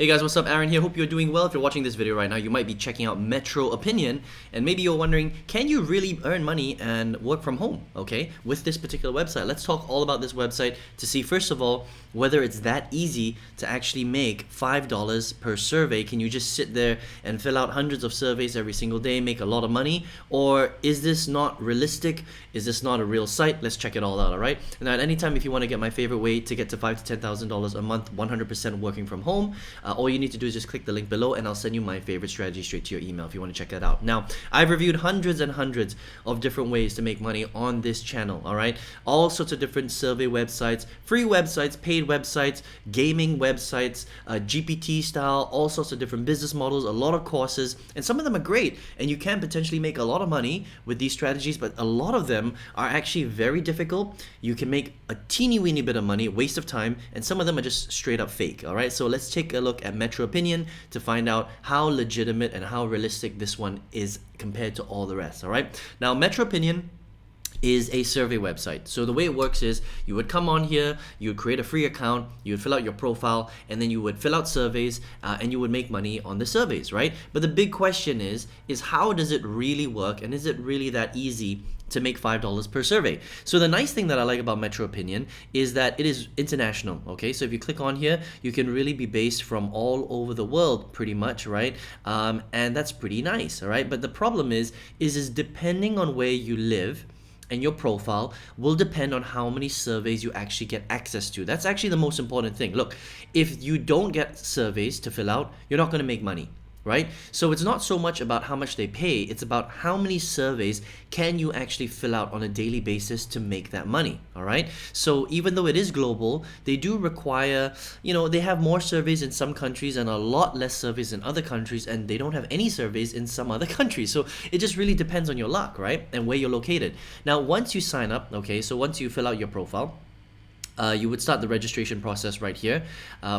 Hey guys, what's up? Aaron here. Hope you're doing well. If you're watching this video right now, you might be checking out MetroOpinion, and maybe you're wondering, can you really earn money and work from home, okay, with this particular website? Let's talk all about this website to see, first of all, whether it's that easy to actually make $5 per survey. Can you just sit there and fill out hundreds of surveys every single day, make a lot of money? Or is this not realistic? Is this not a real site? Let's check it all out, all right? Now, at any time, if you want to get my favorite way to get to $5,000 to $10,000 a month, 100% working from home, all you need to do is just click the link below and I'll send you my favorite strategy straight to your email if you want to check that out. Now, I've reviewed hundreds and hundreds of different ways to make money on this channel, all right? All sorts of different survey websites, free websites, paid websites, gaming websites, GPT style, all sorts of different business models, a lot of courses, and some of them are great and you can potentially make a lot of money with these strategies, but a lot of them are actually very difficult. You can make a teeny weeny bit of money, waste of time, and some of them are just straight up fake, all right? So let's take a look at MetroOpinion to find out how legitimate and how realistic this one is compared to all the rest, all right? Now, MetroOpinion is a survey website. So the way it works is you would come on here, you would create a free account, you would fill out your profile, and then you would fill out surveys and you would make money on the surveys, right? But the big question is how does it really work, and is it really that easy to make $5 per survey? So the nice thing that I like about MetroOpinion is that it is international, okay? So if you click on here, you can really be based from all over the world pretty much, right? And that's pretty nice, all right? But the problem is depending on where you live, and your profile will depend on how many surveys you actually get access to. That's actually the most important thing. Look, if you don't get surveys to fill out, you're not gonna make money, right? So it's not so much about how much they pay, it's about how many surveys can you actually fill out on a daily basis to make that money, all right? So even though it is global, they do require, they have more surveys in some countries and a lot less surveys in other countries, and they don't have any surveys in some other countries. So it just really depends on your luck, right? And where you're located. Now, once you sign up, okay, so once you fill out your profile, you would start the registration process right here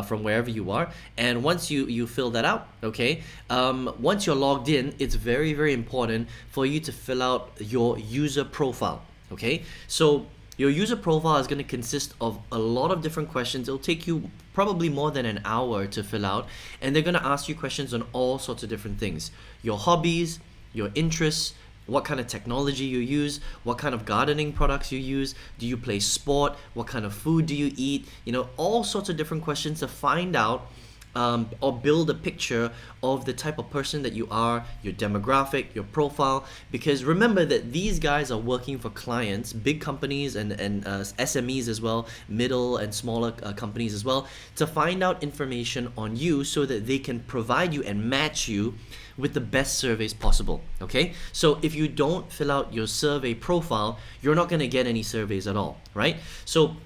from wherever you are, and once you fill that out, okay, once you're logged in, it's very, very important for you to fill out your user profile, okay? So your user profile is going to consist of a lot of different questions. It'll take you probably more than an hour to fill out, and they're going to ask you questions on all sorts of different things: your hobbies, your interests, what kind of technology you use, what kind of gardening products you use, do you play sport, what kind of food do you eat, all sorts of different questions to find out or build a picture of the type of person that you are, your demographic, your profile. Because remember that these guys are working for clients, big companies and SMEs as well, middle and smaller companies as well, to find out information on you so that they can provide you and match you with the best surveys possible, okay? So if you don't fill out your survey profile, you're not gonna get any surveys at all, right? So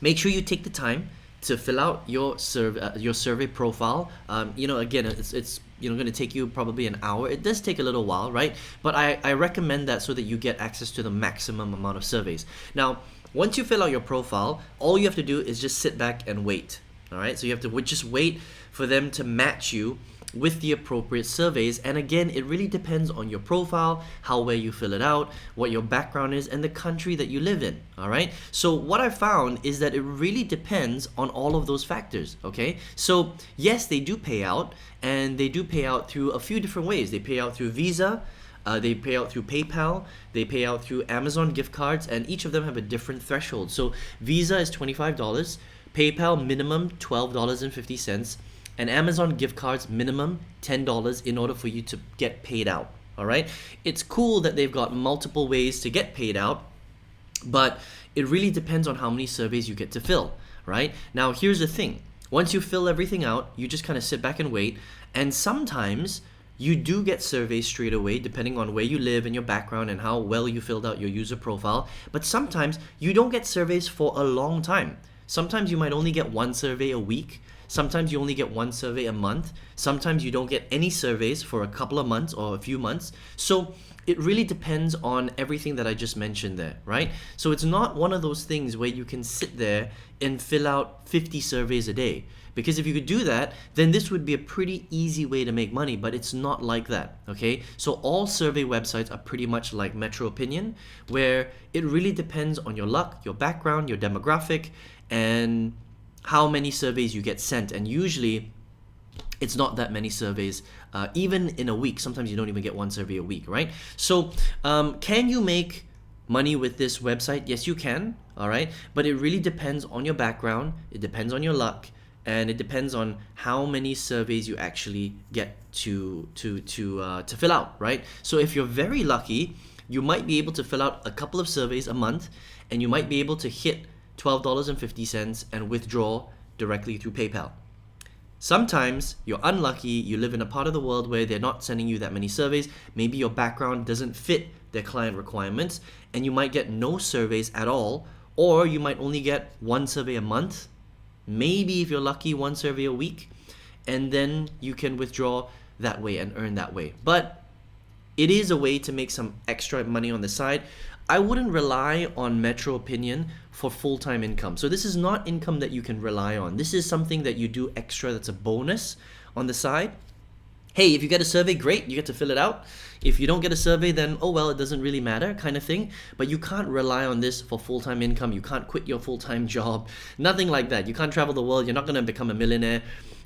make sure you take the time to fill out your survey profile. Again, it's going to take you probably an hour. It does take a little while, right? But I recommend that so that you get access to the maximum amount of surveys. Now, once you fill out your profile, all you have to do is just sit back and wait, all right? So you have to just wait for them to match you with the appropriate surveys. And again, it really depends on your profile, how well you fill it out, what your background is, and the country that you live in, all right? So what I found is that it really depends on all of those factors, okay? So yes, they do pay out, and they do pay out through a few different ways. They pay out through Visa, they pay out through PayPal, they pay out through Amazon gift cards, and each of them have a different threshold. So Visa is $25, PayPal minimum $12.50, and Amazon gift cards minimum $10 in order for you to get paid out, all right? It's cool that they've got multiple ways to get paid out, but it really depends on how many surveys you get to fill, right? Now, here's the thing. Once you fill everything out, you just kind of sit back and wait, and sometimes you do get surveys straight away depending on where you live and your background and how well you filled out your user profile, but sometimes you don't get surveys for a long time. Sometimes you might only get one survey a week. Sometimes you only get one survey a month. Sometimes you don't get any surveys for a couple of months or a few months. So it really depends on everything that I just mentioned there, right? So it's not one of those things where you can sit there and fill out 50 surveys a day. Because if you could do that, then this would be a pretty easy way to make money, but it's not like that, okay? So all survey websites are pretty much like MetroOpinion, where it really depends on your luck, your background, your demographic, and how many surveys you get sent. And usually It's not that many surveys, even in a week. Sometimes you don't even get one survey a week, right? So can you make money with this website? Yes, you can, all right? But it really depends on your background, it depends on your luck, and it depends on how many surveys you actually get to fill out, right? So if you're very lucky, you might be able to fill out a couple of surveys a month, and you might be able to hit $12.50 and withdraw directly through PayPal. Sometimes you're unlucky, you live in a part of the world where they're not sending you that many surveys, maybe your background doesn't fit their client requirements, and you might get no surveys at all, or you might only get one survey a month, maybe if you're lucky, one survey a week, and then you can withdraw that way and earn that way. But it is a way to make some extra money on the side. I wouldn't rely on MetroOpinion for full-time income. So this is not income that you can rely on. This is something that you do extra, that's a bonus on the side. Hey, if you get a survey, great, you get to fill it out. If you don't get a survey, then oh well, it doesn't really matter, kind of thing. But you can't rely on this for full-time income. You can't quit your full-time job, nothing like that. You can't travel the world. You're not going to become a millionaire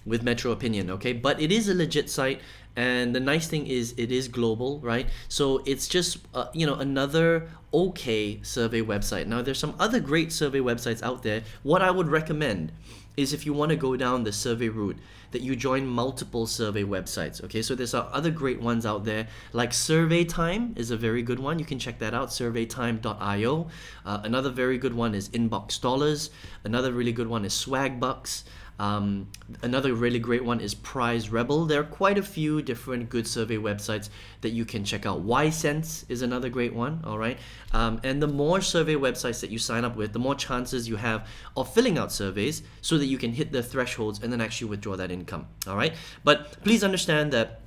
with MetroOpinion, okay? But it is a legit site, and the nice thing is it is global, right? So it's just another okay survey website. Now there's some other great survey websites out there. What I would recommend is, if you want to go down the survey route, that you join multiple survey websites, okay? So there's other great ones out there, like Survey Time is a very good one. You can check that out, surveytime.io. Another very good one is Inbox Dollars. Another really good one is Swagbucks. Another really great one is Prize Rebel. There are quite a few different good survey websites that you can check out. YSense is another great one, all right? And the more survey websites that you sign up with, the more chances you have of filling out surveys so that you can hit the thresholds and then actually withdraw that income, all right? But please understand that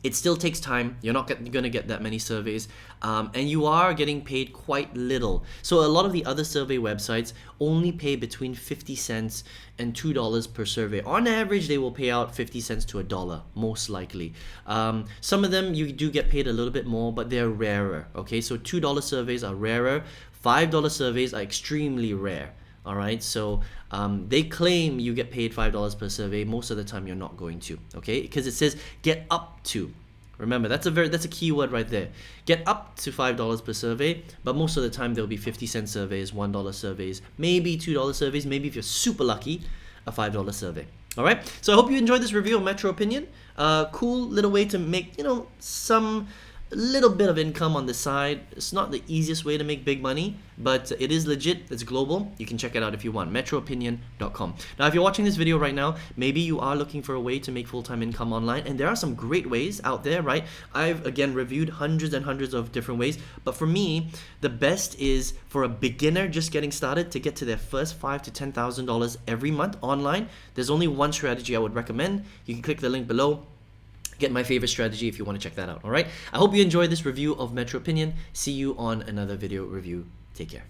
it still takes time. You're not going to get that many surveys, and you are getting paid quite little. So a lot of the other survey websites only pay between 50 cents and $2 per survey. On average, they will pay out 50 cents to $1, most likely. Some of them you do get paid a little bit more, but they're rarer, okay? So $2 surveys are rarer. $5 surveys are extremely rare. All right, so they claim you get paid $5 per survey. Most of the time, you're not going to, okay? Because it says get up to. Remember, that's a key word right there. Get up to $5 per survey, but most of the time there'll be 50-cent surveys, $1 surveys, maybe $2 surveys, maybe if you're super lucky, a $5 survey. All right, so I hope you enjoyed this review of MetroOpinion. Cool little way to make some little bit of income on the side. It's not the easiest way to make big money, but it is legit. It's global. You can check it out if you want. MetroOpinion.com. Now, if you're watching this video right now, maybe you are looking for a way to make full-time income online, and there are some great ways out there, right? I've, again, reviewed hundreds and hundreds of different ways, but for me, the best is for a beginner just getting started to get to their first $5,000 to $10,000 every month online. There's only one strategy I would recommend. You can click the link below. Get my favorite strategy if you want to check that out, all right? I hope you enjoyed this review of MetroOpinion. See you on another video review. Take care.